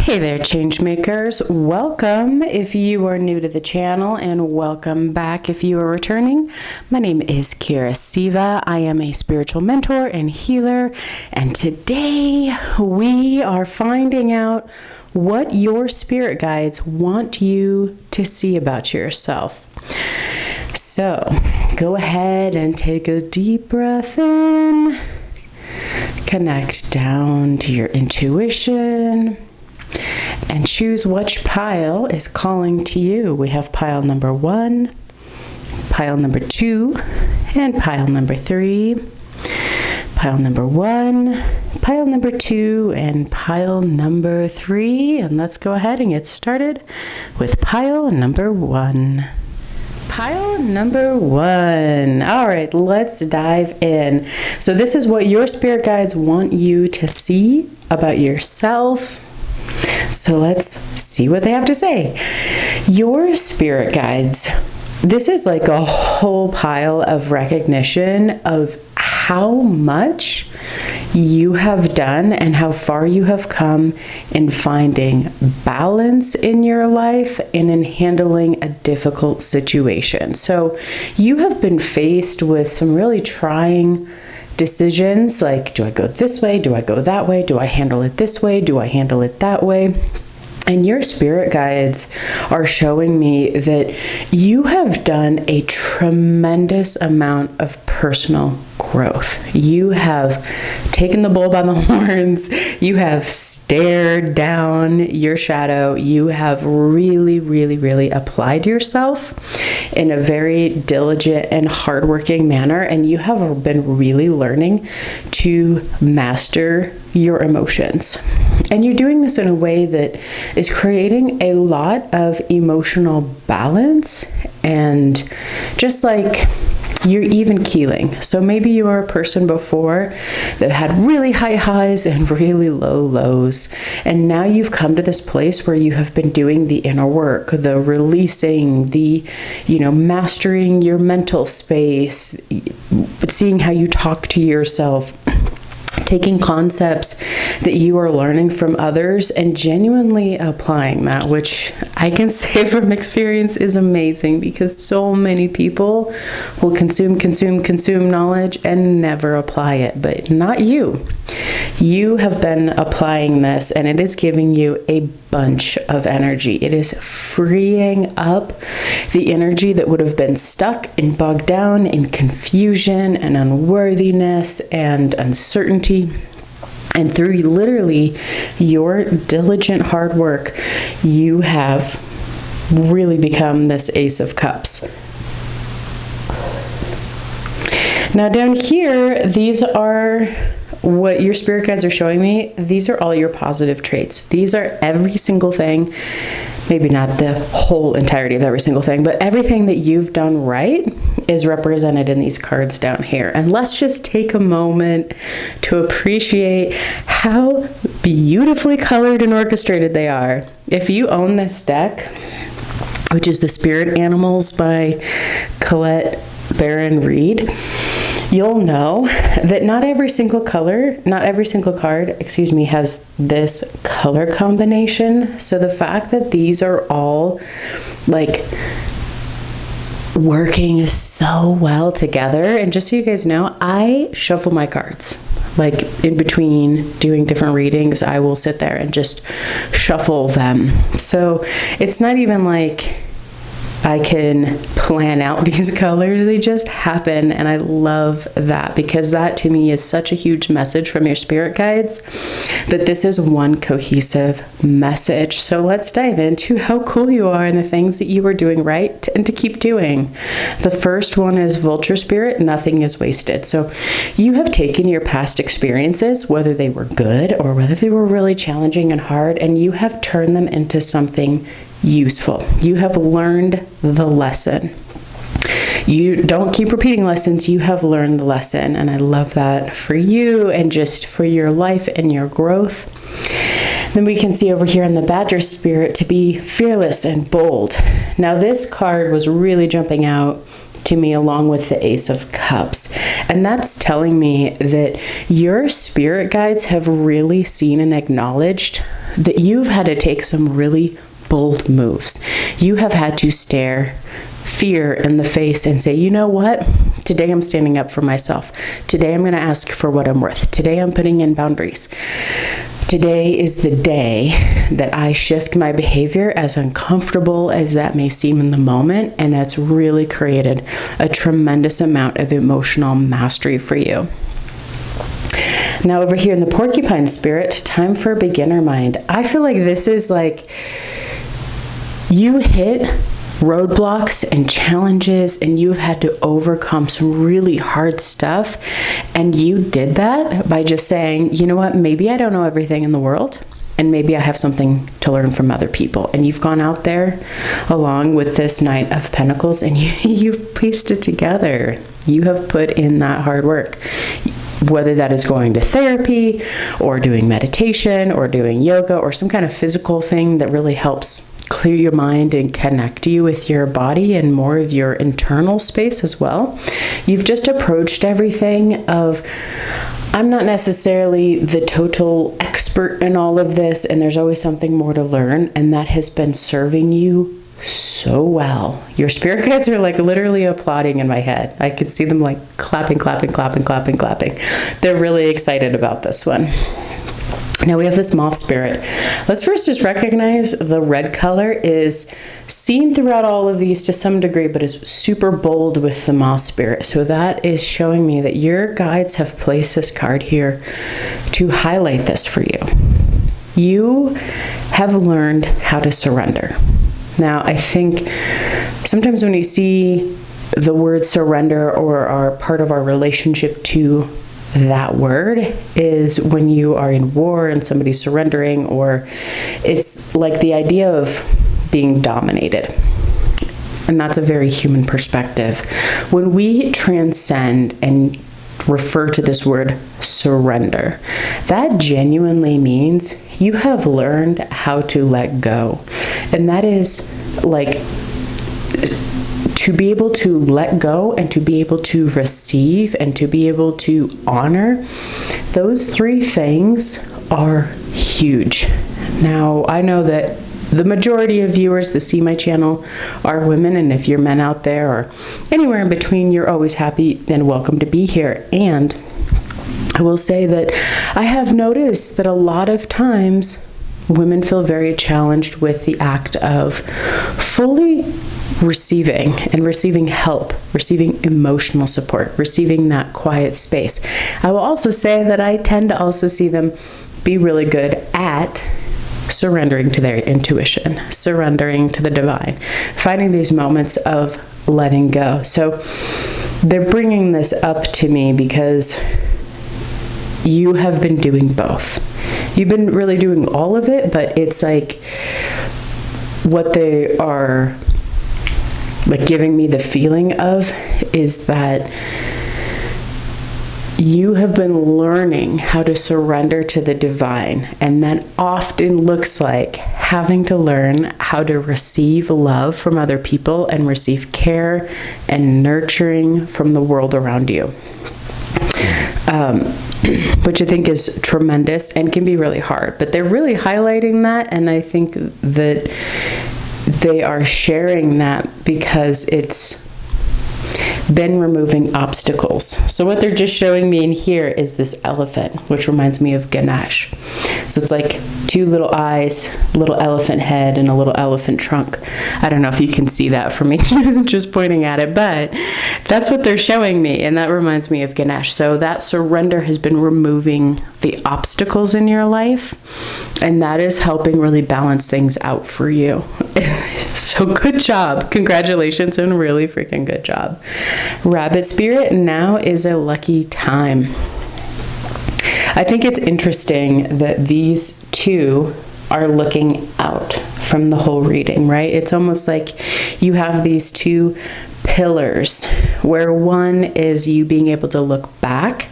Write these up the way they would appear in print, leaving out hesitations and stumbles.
Hey there, Changemakers. Welcome if you are new to the channel, and welcome back if you are returning. My name is Kira Siva. I am a spiritual mentor and healer, and today we are finding out what your spirit guides want you to see about yourself. So go ahead and take a deep breath in. Connect down to your intuition. And choose which pile is calling to you. We have pile number 1, pile number 2, and pile number 3. Pile number 1, pile number 2, and pile number 3. And let's go ahead and get started with pile number 1. Pile number 1. All right, let's dive in. So this is what your spirit guides want you to see about yourself. So let's see what they have to say. Your spirit guides, this is like a whole pile of recognition of how much you have done and how far you have come in finding balance in your life and in handling a difficult situation. So you have been faced with some really trying decisions, like, do I go this way? Do I go that way? Do I handle it this way? Do I handle it that way? And your spirit guides are showing me that you have done a tremendous amount of personal growth. You have taken the bull by the horns. You have stared down your shadow. You have really applied yourself in a very diligent and hardworking manner. And you have been really learning to master your emotions. And you're doing this in a way that is creating a lot of emotional balance and just like you're even keeling. So maybe you were a person before that had really high highs and really low lows. And now you've come to this place where you have been doing the inner work, the releasing, the, mastering your mental space, seeing how you talk to yourself, taking concepts that you are learning from others and genuinely applying that, which I can say from experience is amazing, because so many people will consume knowledge and never apply it, but not you. You have been applying this, and it is giving you a bunch of energy. It is freeing up the energy that would have been stuck and bogged down in confusion and unworthiness and uncertainty. And through literally your diligent hard work, you have really become this Ace of Cups. Now down here, these are what your spirit guides are showing me. These are all your positive traits. These are every single thing, maybe not the whole entirety of every single thing, but everything that you've done right is represented in these cards down here. And let's just take a moment to appreciate how beautifully colored and orchestrated they are. If you own this deck, which is the Spirit Animals by Colette Baron Reed, you'll know that not every single card, has this color combination. So the fact that these are all like working so well together, and just so you guys know, I shuffle my cards. Like in between doing different readings, I will sit there and just shuffle them. So it's not even like I can plan out these colors. They just happen, and I love that, because that to me is such a huge message from your spirit guides that this is one cohesive message. So let's dive into how cool you are and the things that you are doing right and to keep doing. The first one is Vulture Spirit, nothing is wasted. So you have taken your past experiences, whether they were good or whether they were really challenging and hard, and you have turned them into something useful. You have learned the lesson. You don't keep repeating lessons. You have learned the lesson. And I love that for you and just for your life and your growth. Then we can see over here in the Badger Spirit to be fearless and bold. Now this card was really jumping out to me along with the Ace of Cups. And that's telling me that your spirit guides have really seen and acknowledged that you've had to take some really bold moves. You have had to stare fear in the face and say, you know what? Today I'm standing up for myself. Today I'm going to ask for what I'm worth. Today I'm putting in boundaries. Today is the day that I shift my behavior, as uncomfortable as that may seem in the moment, and that's really created a tremendous amount of emotional mastery for you. Now over here in the porcupine spirit, time for beginner mind. I feel like this is like you hit roadblocks and challenges and you've had to overcome some really hard stuff, and you did that by just saying, you know what, maybe I don't know everything in the world, and maybe I have something to learn from other people. And you've gone out there along with this Knight of Pentacles and you've pieced it together. You have put in that hard work, whether that is going to therapy or doing meditation or doing yoga or some kind of physical thing that really helps clear your mind and connect you with your body and more of your internal space as well. You've just approached everything of, I'm not necessarily the total expert in all of this, and there's always something more to learn, and that has been serving you so well. Your spirit guides are like literally applauding in my head. I could see them like clapping. They're really excited about this one. Now we have this moth spirit. Let's first just recognize the red color is seen throughout all of these to some degree, but is super bold with the moth spirit. So that is showing me that your guides have placed this card here to highlight this for you. You have learned how to surrender. Now, I think sometimes when you see the word surrender or are part of our relationship to that word is when you are in war and somebody's surrendering, or it's like the idea of being dominated. And that's a very human perspective. When we transcend and refer to this word surrender, that genuinely means you have learned how to let go. And that is like to be able to let go and to be able to receive and to be able to honor. Those three things are huge. Now, I know that the majority of viewers that see my channel are women, and if you're men out there or anywhere in between, you're always happy and welcome to be here. And I will say that I have noticed that a lot of times women feel very challenged with the act of fully receiving and receiving help, receiving emotional support, receiving that quiet space. I will also say that I tend to also see them be really good at surrendering to their intuition, surrendering to the divine, finding these moments of letting go. So they're bringing this up to me because you have been doing both. You've been really doing all of it, but it's like what they are like giving me the feeling of is that you have been learning how to surrender to the divine, and that often looks like having to learn how to receive love from other people and receive care and nurturing from the world around you, which I think is tremendous and can be really hard. But they're really highlighting that, and I think that they are sharing that because it's been removing obstacles. So what they're just showing me in here is this elephant, which reminds me of Ganesh. So it's like two little eyes, little elephant head, and a little elephant trunk. I don't know if you can see that from me just pointing at it, but that's what they're showing me, and that reminds me of Ganesh. So that surrender has been removing the obstacles in your life, and that is helping really balance things out for you. So good job. Congratulations, and really freaking good job. Rabbit spirit, now is a lucky time. I think it's interesting that these two are looking out from the whole reading, right? It's almost like you have these two pillars where one is you being able to look back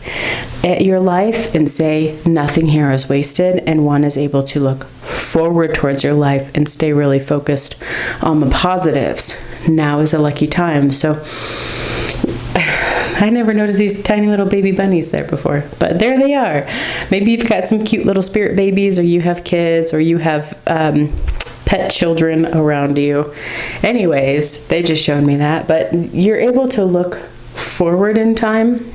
at your life and say nothing here is wasted, and one is able to look forward towards your life and stay really focused on the positives. Now is a lucky time. So I never noticed these tiny little baby bunnies there before, but there they are. Maybe you've got some cute little spirit babies, or you have kids, or you have pet children around you. Anyways, they just showed me that, but you're able to look forward in time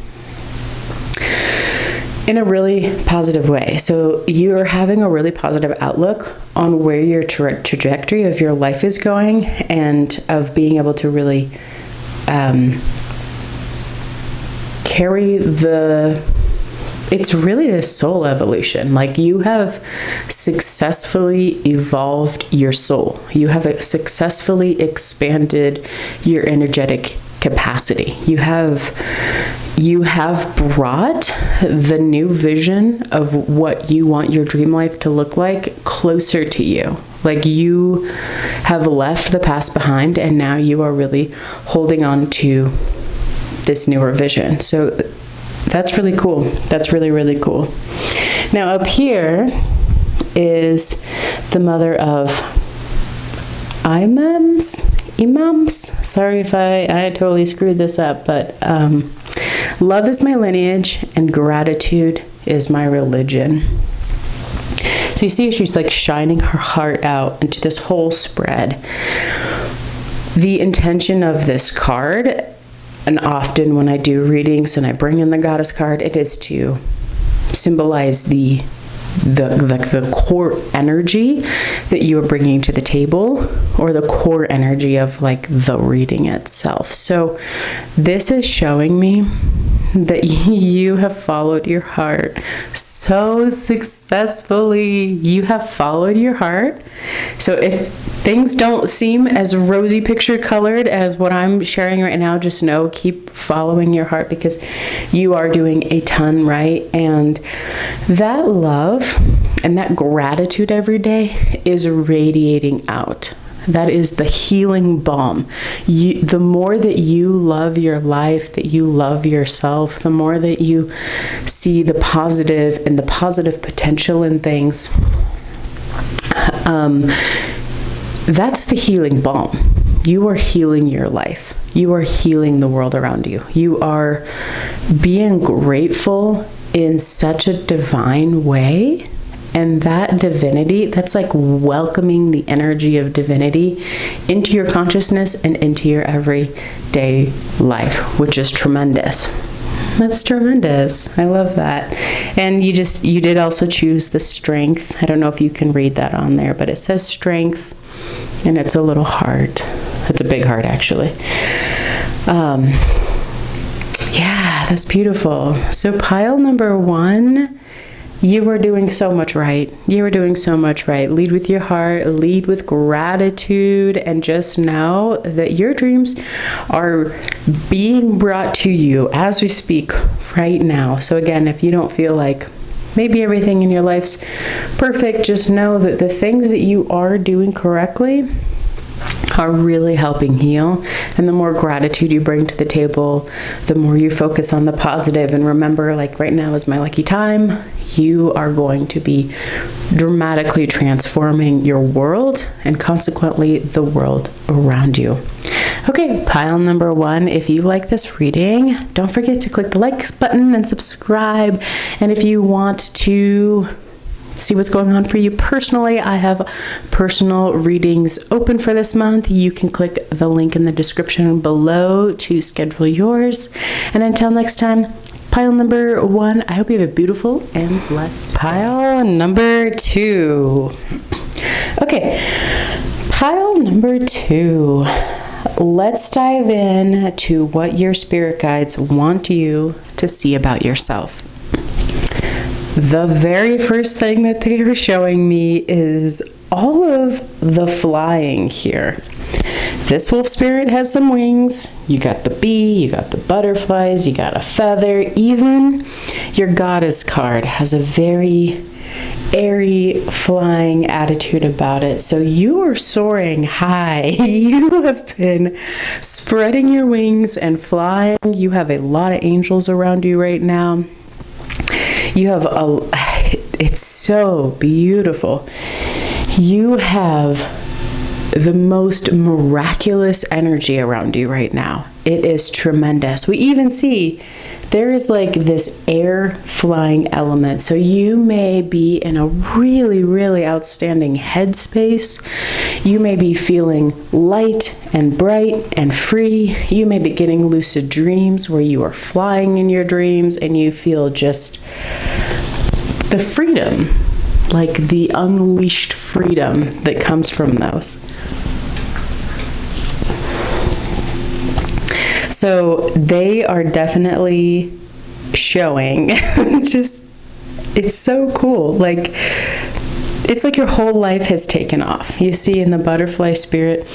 in a really positive way. So you're having a really positive outlook on where your trajectory of your life is going, and of being able to really carry it's really this soul evolution. Like, you have successfully evolved your soul. You have successfully expanded your energetic capacity. You have brought the new vision of what you want your dream life to look like closer to you. Like, you have left the past behind, and now you are really holding on to this newer vision. So that's really cool. That's really, really cool. Now, up here is the mother of imams. Sorry if I totally screwed this up, but love is my lineage and gratitude is my religion. So you see, she's like shining her heart out into this whole spread. The intention of this card, and often when I do readings and I bring in the goddess card, it is to symbolize the core energy that you are bringing to the table, or the core energy of like the reading itself. So this is showing me that you have followed your heart so successfully. You have followed your heart. So if things don't seem as rosy picture colored as what I'm sharing right now, just know, keep following your heart, because you are doing a ton right. And that love and that gratitude every day is radiating out. That is the healing balm. The more that you love your life, that you love yourself, the more that you see the positive and the positive potential in things, that's the healing balm. You are healing your life. You are healing the world around you. You are being grateful in such a divine way. And that divinity, that's like welcoming the energy of divinity into your consciousness and into your everyday life, which is tremendous. That's tremendous. I love that. And you did also choose the strength. I don't know if you can read that on there, but it says strength, and it's a little heart. It's a big heart, actually. Yeah, that's beautiful. So pile number 1, you are doing so much right. You are doing so much right. Lead with your heart, lead with gratitude, and just know that your dreams are being brought to you as we speak right now. So again, if you don't feel like maybe everything in your life's perfect, just know that the things that you are doing correctly are really helping heal. And the more gratitude you bring to the table, the more you focus on the positive. And remember, like, right now is my lucky time. You are going to be dramatically transforming your world, and consequently the world around you. Okay, pile number 1. If you like this reading, don't forget to click the likes button and subscribe. And if you want to see what's going on for you personally, I have personal readings open for this month. You can click the link in the description below to schedule yours. And until next time, pile number 1, I hope you have a beautiful and blessed pile number 2. Okay, pile number 2. Let's dive in to what your spirit guides want you to see about yourself. The very first thing that they are showing me is all of the flying here. This wolf spirit has some wings. You got the bee, you got the butterflies, you got a feather. Even your goddess card has a very airy, flying attitude about it. So you are soaring high. You have been spreading your wings and flying. You have a lot of angels around you right now. You have it's so beautiful. You have the most miraculous energy around you right now. It is tremendous. We even see there is like this air flying element. So you may be in a really, really outstanding headspace. You may be feeling light and bright and free. You may be getting lucid dreams where you are flying in your dreams and you feel just the freedom, like the unleashed freedom that comes from those. So they are definitely showing just, it's so cool. Like, it's like your whole life has taken off. You see in the butterfly spirit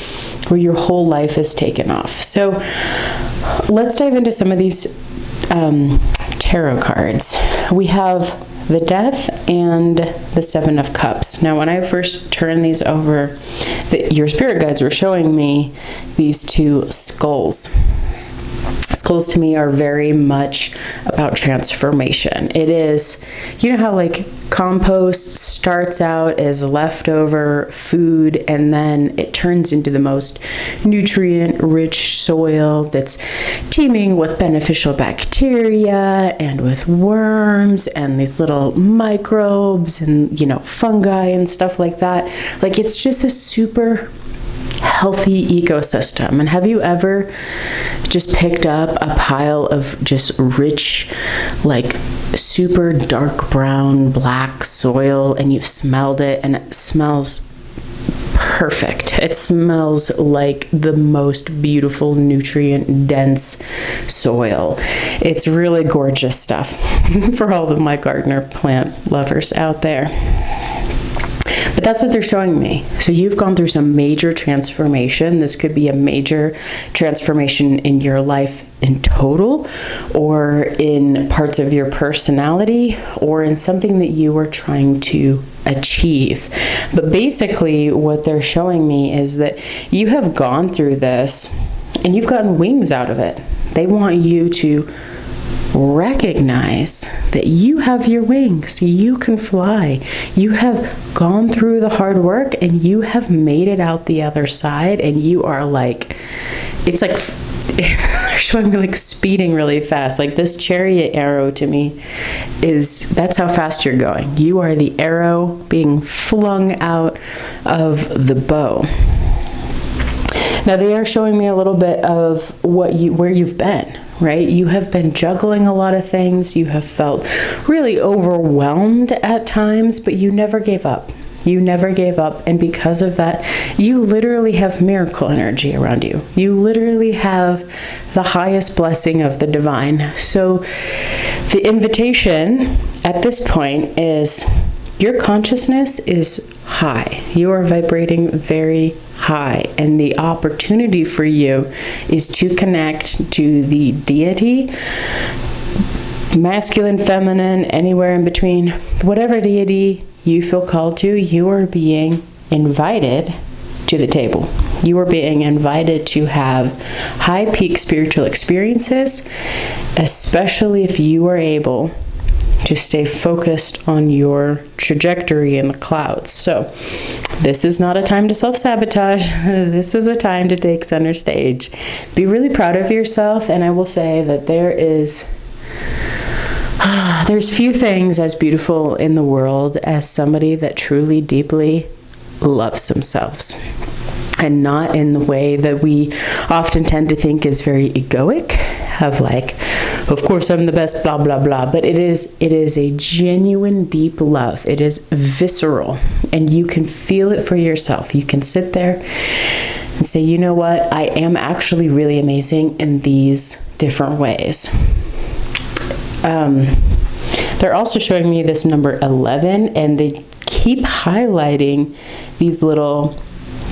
where your whole life is taken off. So let's dive into some of these tarot cards. We have the Death and the Seven of Cups. Now, when I first turned these over, your spirit guides were showing me these two skulls. Skulls to me are very much about transformation. It is, you know how like compost starts out as leftover food and then it turns into the most nutrient-rich soil that's teeming with beneficial bacteria and with worms and these little microbes and, you know, fungi and stuff like that. Like, it's just a super healthy ecosystem. And have you ever just picked up a pile of just rich, like super dark brown, black soil and you've smelled it and it smells perfect? It smells like the most beautiful, nutrient dense soil. It's really gorgeous stuff for all of my gardener plant lovers out there. But that's what they're showing me. So you've gone through some major transformation. This could be a major transformation in your life in total, or in parts of your personality, or in something that you were trying to achieve. But basically what they're showing me is that you have gone through this and you've gotten wings out of it. They want you to recognize that you have your wings. You can fly. You have gone through the hard work and you have made it out the other side, and you are like, it's like they're showing me like speeding really fast. Like this chariot arrow to me that's how fast you're going. You are the arrow being flung out of the bow. Now they are showing me a little bit of where you've been, right? You have been juggling a lot of things. You have felt really overwhelmed at times, but you never gave up. You never gave up. And because of that, you literally have miracle energy around you. You literally have the highest blessing of the divine. So the invitation at this point is your consciousness is high. You are vibrating very high, and the opportunity for you is to connect to the deity, masculine, feminine, anywhere in between, whatever deity you feel called to. You are being invited to the table. You are being invited to have high peak spiritual experiences, especially if you are able to stay focused on your trajectory in the clouds. So this is not a time to self-sabotage. This is a time to take center stage. Be really proud of yourself. And I will say that there's few things as beautiful in the world as somebody that truly, deeply loves themselves. And not in the way that we often tend to think is very egoic, of like, of course I'm the best, blah, blah, blah. But it is a genuine, deep love. It is visceral, and you can feel it for yourself. You can sit there and say, you know what? I am actually really amazing in these different ways. They're also showing me this number 11, and they keep highlighting these little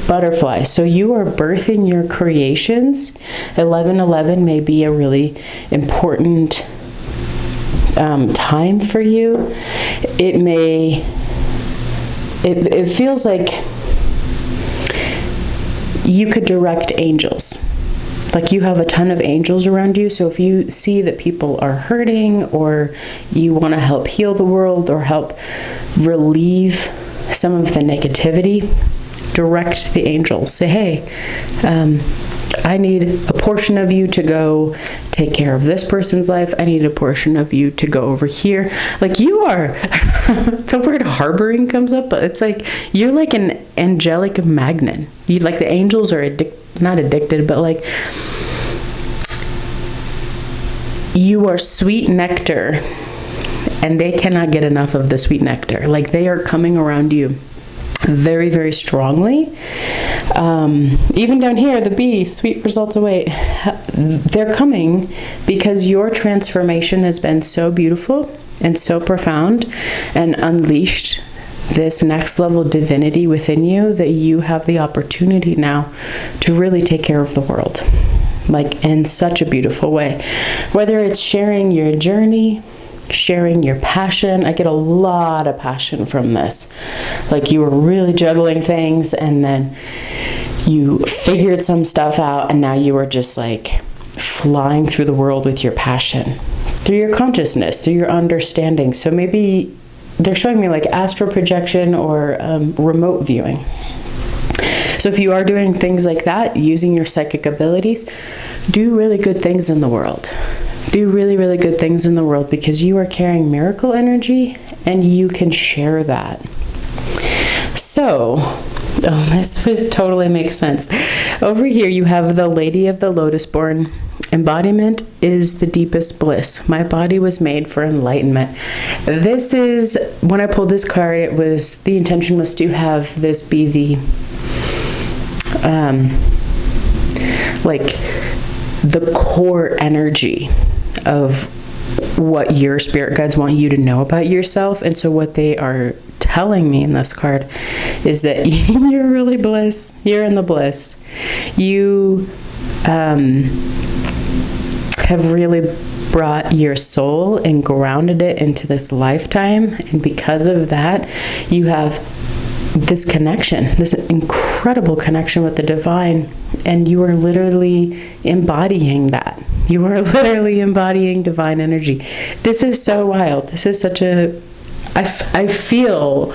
butterflies. So you are birthing your creations. 1111 may be a really important time for you. It feels like you could direct angels. Like you have a ton of angels around you. So if you see that people are hurting, or you want to help heal the world or help relieve some of the negativity, direct the angels. Say, hey, I need a portion of you to go take care of this person's life. I need a portion of you to go over here. Like you are, the word harboring comes up, but it's like, you're like an angelic magnet. You like the angels are not addicted, but like you are sweet nectar and they cannot get enough of the sweet nectar. Like they are coming around you very, very strongly. Even down here, the B, sweet results await. They're coming because your transformation has been so beautiful and so profound and unleashed this next level divinity within you that you have the opportunity now to really take care of the world, like in such a beautiful way. Whether it's sharing your journey, sharing your passion. I get a lot of passion from this. Like you were really juggling things and then you figured some stuff out and now you are just like flying through the world with your passion, through your consciousness, through your understanding. So maybe they're showing me like astral projection or remote viewing. So if you are doing things like that, using your psychic abilities, do really good things in the world. Do really, really good things in the world because you are carrying miracle energy and you can share that. So, this totally makes sense. Over here you have the Lady of the Lotus born. Embodiment is the deepest bliss. My body was made for enlightenment. This is, when I pulled this card, it was, the intention was to have this be the, like, the core energy of what your spirit guides want you to know about yourself. And so what they are telling me in this card is that you're really bliss. You're in the bliss. You have really brought your soul and grounded it into this lifetime. And because of that, you have this connection, this incredible connection with the divine. And you are literally embodying that. You are literally embodying divine energy. This is so wild. This is such a, I feel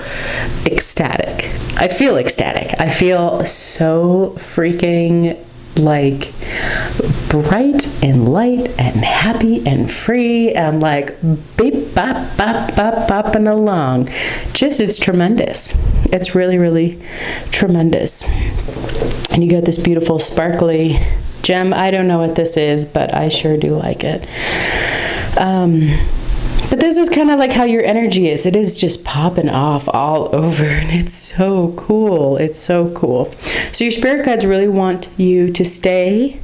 ecstatic. I feel ecstatic. I feel so freaking like bright and light and happy and free and like beep bop bop bop bopping along. Just, it's tremendous. It's really, really tremendous. And you got this beautiful sparkly gem. I don't know what this is, but I sure do like it. But this is kind of like how your energy is. It is just popping off all over, and it's so cool. It's so cool. So your spirit guides really want you to stay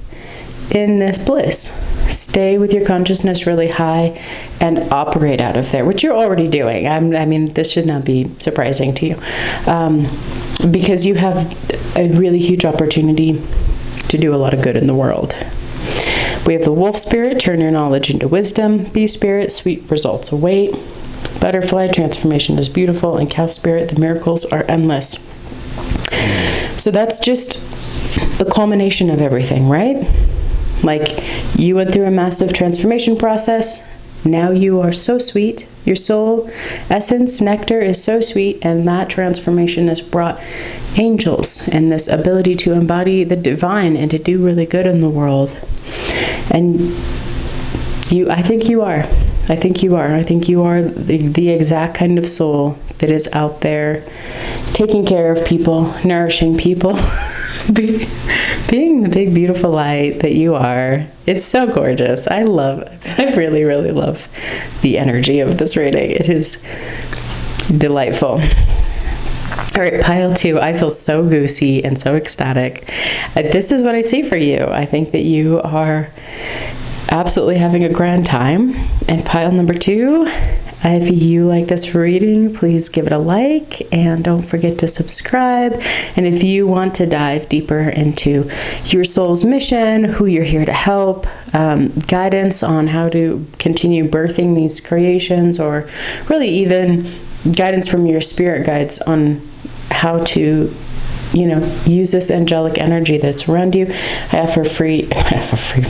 in this bliss. Stay with your consciousness really high and operate out of there, which you're already doing. I mean, this should not be surprising to you, because you have a really huge opportunity to do a lot of good in the world. We have the wolf spirit, turn your knowledge into wisdom. Bee spirit, sweet results await. Butterfly, transformation is beautiful. And cow spirit, the miracles are endless. So that's just the culmination of everything, right? Like, you went through a massive transformation process. Now you are so sweet. Your soul essence, nectar, is so sweet, and that transformation has brought angels and this ability to embody the divine and to do really good in the world. And I think you are. I think you are. I think you are the exact kind of soul that is out there taking care of people, nourishing people, being the big, beautiful light that you are. It's so gorgeous. I really, really love the energy of this reading. It is delightful. All right, pile 2. I feel so goosey and so ecstatic. This is what I see for you. I think that you are absolutely having a grand time. And pile number 2, if you like this reading, please give it a like and don't forget to subscribe. And if you want to dive deeper into your soul's mission, who you're here to help, guidance on how to continue birthing these creations, or really even guidance from your spirit guides on how to, use this angelic energy that's around you, I offer free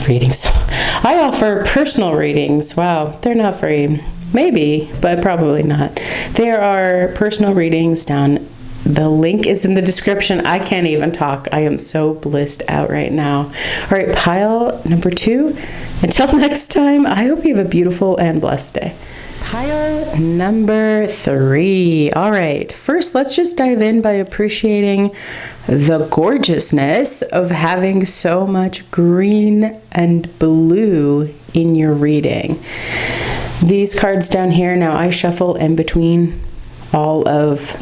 readings. I offer personal readings. Wow, they're not free. Maybe, but probably not. There are personal readings down The link is in the description. I can't even talk. I am so blissed out right now. All right, pile number 2. Until next time, I hope you have a beautiful and blessed day. Pile number 3. All right, first let's just dive in by appreciating the gorgeousness of having so much green and blue in your reading. These cards down here, now I shuffle in between all of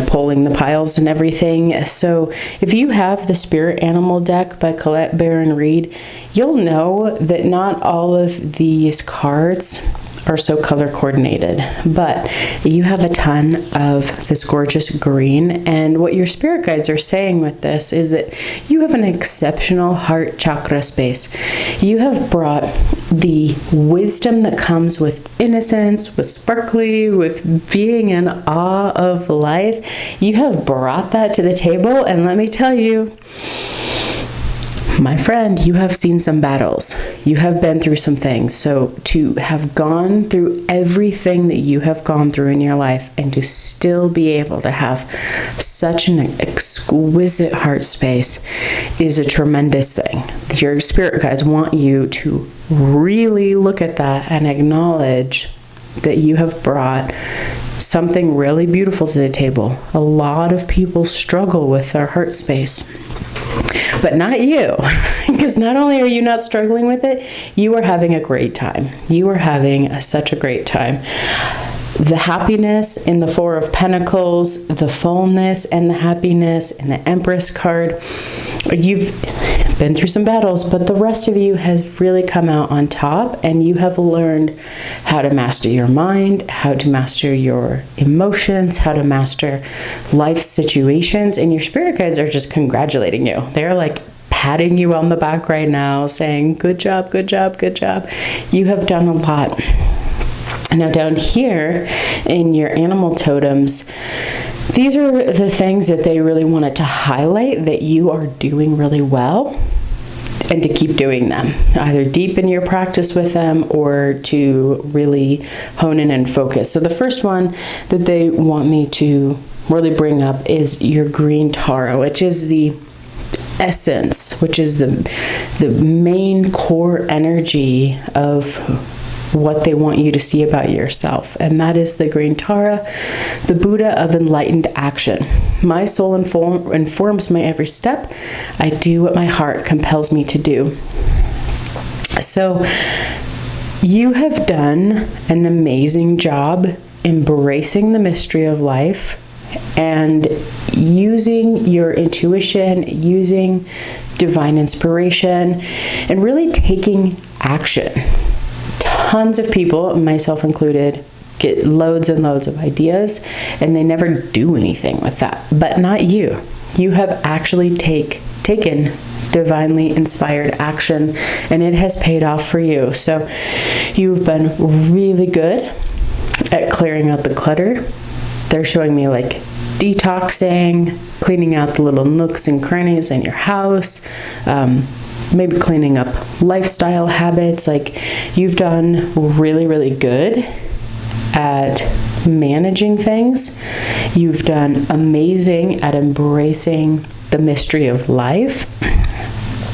pulling the piles and everything. So if you have the Spirit Animal deck by Colette Baron Reed, you'll know that not all of these cards are so color coordinated, but you have a ton of this gorgeous green, and what your spirit guides are saying with this is that you have an exceptional heart chakra space. You have brought the wisdom that comes with innocence, with sparkly, with being in awe of life. You have brought that to the table, and let me tell you, my friend, you have seen some battles. You have been through some things. So to have gone through everything that you have gone through in your life and to still be able to have such an exquisite heart space is a tremendous thing. Your spirit guides want you to really look at that and acknowledge that you have brought something really beautiful to the table. A lot of people struggle with their heart space. But not you, because not only are you not struggling with it, you are having a great time. You are having such a great time. The happiness in the Four of Pentacles, the fullness and the happiness in the Empress card. You've been through some battles, but the rest of you has really come out on top, and you have learned how to master your mind, how to master your emotions, how to master life situations, and your spirit guides are just congratulating you. They're like patting you on the back right now, saying, good job, good job, good job. You have done a lot. Now down here in your animal totems, these are the things that they really wanted to highlight that you are doing really well, and to keep doing them. Either deepen your practice with them or to really hone in and focus. So the first one that they want me to really bring up is your green Tara, which is the essence, which is the main core energy of what they want you to see about yourself, and that is the green Tara, the Buddha of enlightened action. My soul informs my every step. I do what my heart compels me to do. So you have done an amazing job embracing the mystery of life and using your intuition, using divine inspiration, and really taking action. Tons of people, myself included, get loads and loads of ideas and they never do anything with that. But not you. You have actually taken divinely inspired action, and it has paid off for you. So you've been really good at clearing out the clutter. They're showing me like detoxing, cleaning out the little nooks and crannies in your house, maybe cleaning up lifestyle habits. Like, you've done really, really good at managing things. You've done amazing at embracing the mystery of life.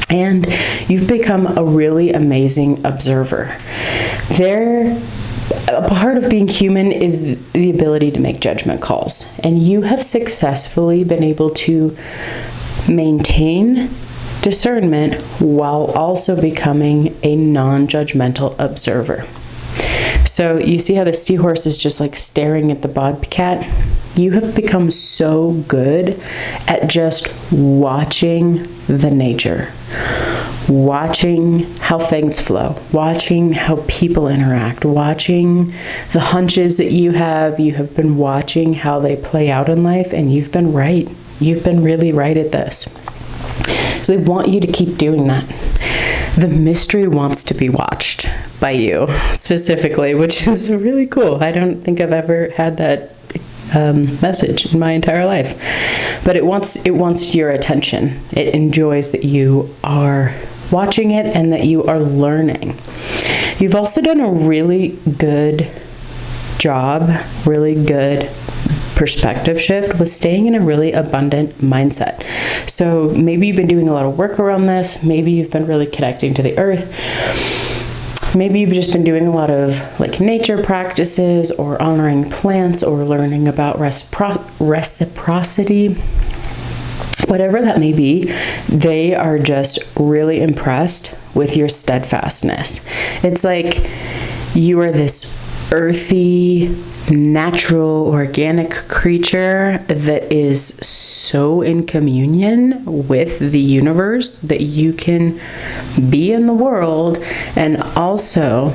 And you've become a really amazing observer. A part of being human is the ability to make judgment calls. And you have successfully been able to maintain discernment while also becoming a non-judgmental observer. So you see how the seahorse is just like staring at the bobcat? You have become so good at just watching the nature, watching how things flow, watching how people interact, watching the hunches that you have been watching how they play out in life, and you've been right. You've been really right at this. So they want you to keep doing that. The mystery wants to be watched by you specifically, which is really cool. I don't think I've ever had that message in my entire life. But it wants your attention. It enjoys that you are watching it and that you are learning. You've also done a really good job, really good perspective shift was staying in a really abundant mindset. So maybe you've been doing a lot of work around this. Maybe you've been really connecting to the earth. Maybe you've just been doing a lot of like nature practices or honoring plants or learning about reciprocity. Whatever that may be, they are just really impressed with your steadfastness. It's like you are this earthy, natural, organic creature that is so in communion with the universe that you can be in the world and also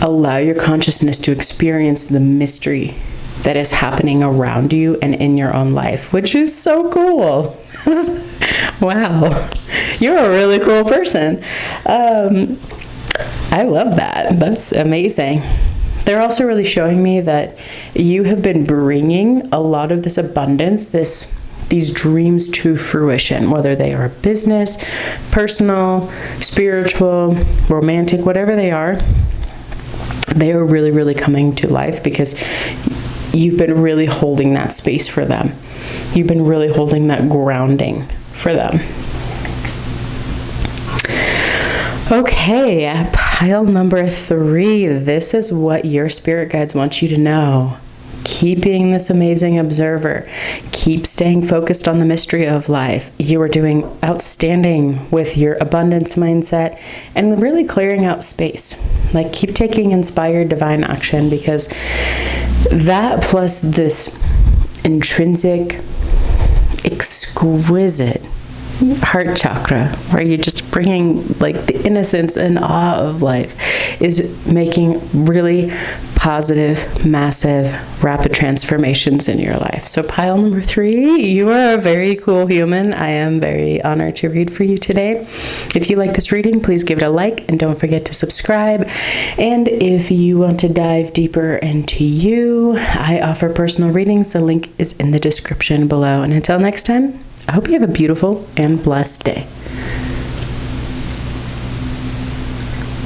allow your consciousness to experience the mystery that is happening around you and in your own life, which is so cool. Wow, you're a really cool person. I love that. That's amazing. They're also really showing me that you have been bringing a lot of this abundance, these dreams to fruition, whether they are business, personal, spiritual, romantic, whatever they are really, really coming to life because you've been really holding that space for them. You've been really holding that grounding for them. Okay, pile number 3. This is what your spirit guides want you to know. Keep being this amazing observer. Keep staying focused on the mystery of life. You are doing outstanding with your abundance mindset and really clearing out space. Like, keep taking inspired divine action, because that plus this intrinsic, exquisite heart chakra, where you're just bringing like the innocence and awe of life, is making really positive, massive, rapid transformations in your life. So pile number 3, you are a very cool human. I am very honored to read for you today. If you like this reading, please give it a like and don't forget to subscribe. And if you want to dive deeper into you, I offer personal readings. The link is in the description below. And until next time, I hope you have a beautiful and blessed day.